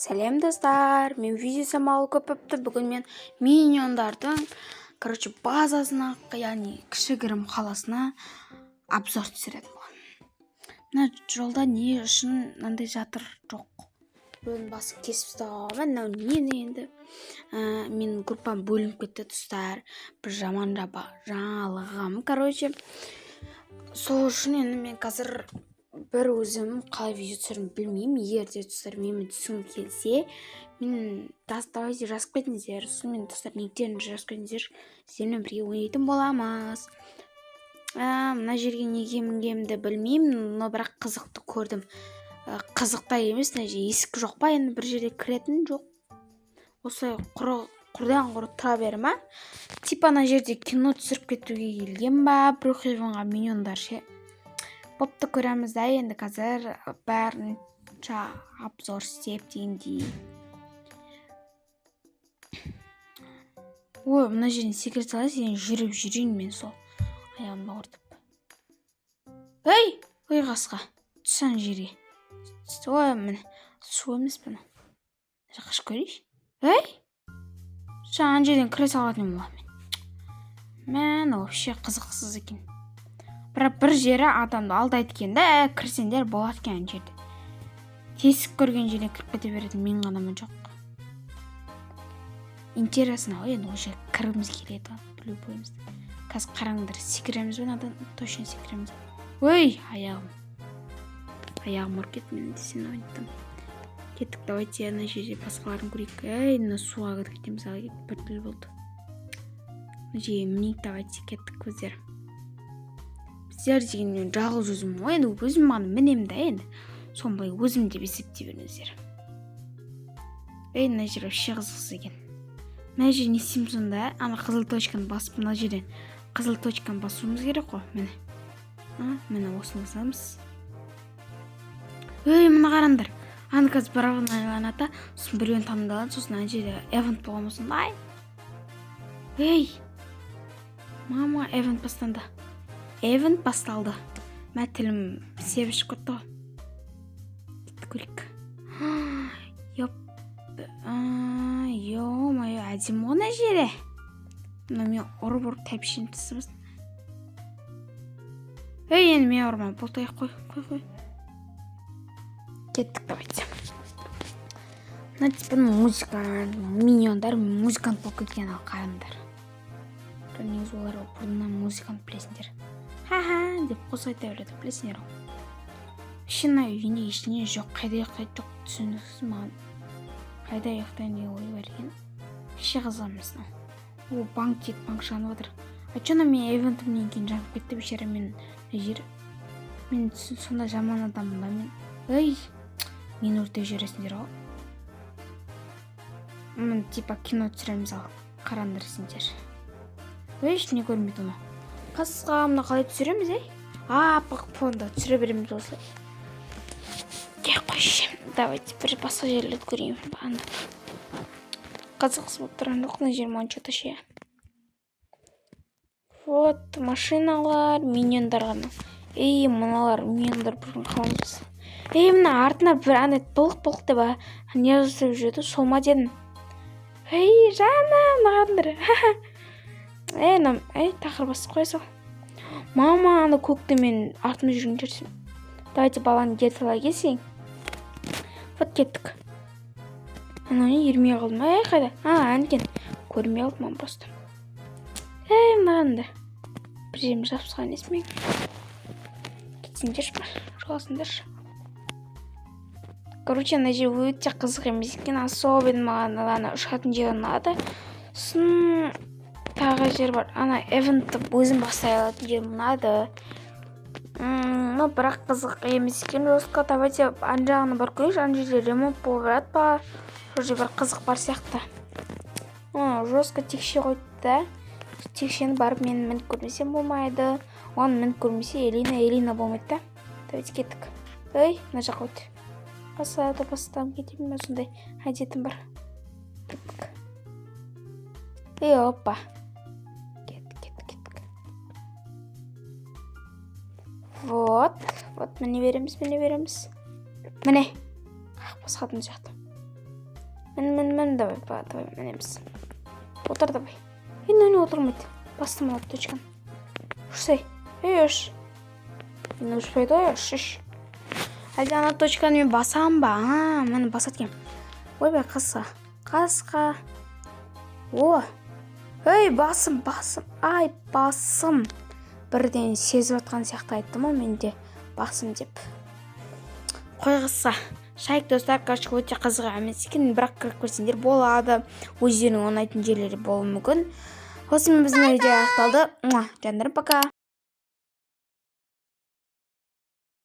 Сәлем достар, мен видео самалы көпіпті. Бүгін мен миньондардың базасына, яғни кішігірім қаласына обзор түсіретін боламын. Мына жолда не үшін мынандай жатыр жоқ. Біреудің басын кесіп тастаған, мынау нені енді. Менің группам бөлініп кетті достар. Бір жаман жаңалығым. Сол үшін енді мен қазір бір өзім қалай видео түсірімді білмеймін. Егер де достар менімен түсіңіз келсе, мен давайте жазып кетіңіздер. Сонымен достар ниіктеріңізді жазып кетіңіздер. Сіздермен бірге ойнайтын боламыз. Мына жерге неге мінгенімді білмеймін, но бірақ қызықты көрдім. Қызықтай емес, мына жерде есік жоқ па, енді бір жерде кіретін жоқ. Осылай құрдан құр тұра бере ма? Типа ана жерде кино түсіріп кетуге келген ба, бір оқиғаға миньондар ше. Бопты көреміз да, енді қазір бәрін обзор істеп дегендей. Ой, мына жерден секрет салайын, сен жүріп жүрейін мен сол аяғымды ауыртып. Ой қасқа, түссең жерге. Ой, міне, су емес бұны. Қашып көрейінші. Жаңа жерден кіре салатын боламын мен. Мен вообще қызықсыз екен. Бірақ бір жері адамды алдайды екен да, кірсеңдер болады екен жерде. Тесік көрген жерден кіріп кете беретін мен ғана ма жоқ. Интересно, енді ол жерге кіргіміз келеді, білу бойымызды. Қазір қараңдар, секіреміз бе, надан точно секіреміз. Ой, аяғым ұрып кетті, мен де сені ойнаттым. Кеттік, давайте ана жерде басқаларын көрейік. Мына суға кіріп кетеміз, бір тіл болды. Мына жерге мінейік, давайте кеттік көздер. Біздер дегенмен жалғыз өзім ғой, енді өзім ғана мінемін да, енді соны былай өзім деп есептей беріңіздер. Мына жер вообще қызықсыз екен. Мына жерде не істейміз сонда? Ана қызыл точканы басып, мына жерден қызыл точканы басуымыз керек қой, міне. Міне осыны басамыз. Мына қараңдар. Ана қазір барағын айланады, сосын біреуін таңдалады, сосын ана жерде эвент болған болсын. Мама, эвент басталды. Эвент басталды. Мә тілім себішіп көтті ғой. Кетті көрейік. Йо-майо, әдемі ғана жері. Мен ұрып тәпішін түсіміз. Енді мен ұрма, болтайық, қой. Кеттік, давайте. Мына типін музыкант, миньондар музыкант болып кеткен ал қараңдар. Негіз олар бұрыннан музыкант білесіңдер. Ха-ха деп қоса айта береді, білесіңдер ғой. Шына үйінде ештеңе жоқ, қайда ұйықтайды жоқ, түсініксіз маған. Қайда ұйықтайын деген ой бар екен. Ше қызғанмысың. О, банк тек банк жанып отыр. Айтшана мен эвентімнен кейін жанып кетті бешара мен жер. Мен сонда жаман адаммын ба мен. Мен өртеп жібересіңдер ғой. Мен типа кино түсіреміз ал, қараңдар сендер. Ештеңе көрмейді оны. Қасқа мына қалай түсіреміз, апық фонда түсіре береміз осылай. Қойшы, давайте бір басқа жерлерді көрейін. Қызықсыз болып тұрған жоқ, мына жер моншота ше. Вот, машиналар, миньондар ғана. Мыналар миньондар бұрын қаламыз. Мына артына бір андай бұлық деп не жазып жүреді, сол ма дедім. Жаным, нағандар. Тақыр басып қойса. Мама, ана көкті мен артымда жүрген жерсің. Давайте баланы деталай келсең. Вот кеттік. Ананы ермей қалдым. Қайда? Әнкен. Көрмей қалдым просто. Мынағанда. Бір жерім жапсыған есмей. Кетсеңдерші ма? Жоласыңдаршы. Ана жер өте қызық емес екен. Особенно маған ұшатын жер ұнады. Сын тағы жер бар. Ана эвентті өзім бастай алатын жер ұнады. Бірақ қызық емес екен. Жосқа давайте ан жағына бар көрейікші. Ан жерде ремонт болып жатыр ба? Сол жер бір қызық бар сияқты. Жосқа текше қойды да. Текшені барып мен мініп көрмесем болмайды. Оған мініп көрмесе Элина болмайды да. Давайте кеттік. Мына жаққа өтті. Бастам кетейін, сондай әдетім бар. Опа. Кеттік. Вот, міне береміз. Міне. Басқатын сияқты. Мін, давай, мінеміз. Отыр, давай. Енді отырмайды. Бастым алып точканы. Ұшсай. Үш. Енді ұшпайды ғой, үш. Әлде ана точканы мен басам ба? Мені басат кем. Ойбай, қасқа. О! Ей, басым. Ай, басым. Бірден сезіп атқан сияқты айттым ғой менде басым деп. Қойғызса. Шайк достар, кашка өте қызық емес екен, бірақ кіріп көрсеңдер болады. Өздерінің ұнайтын жерлері болуы мүмкін. Осымен біздің видео аяқталды. Жандарым, пока.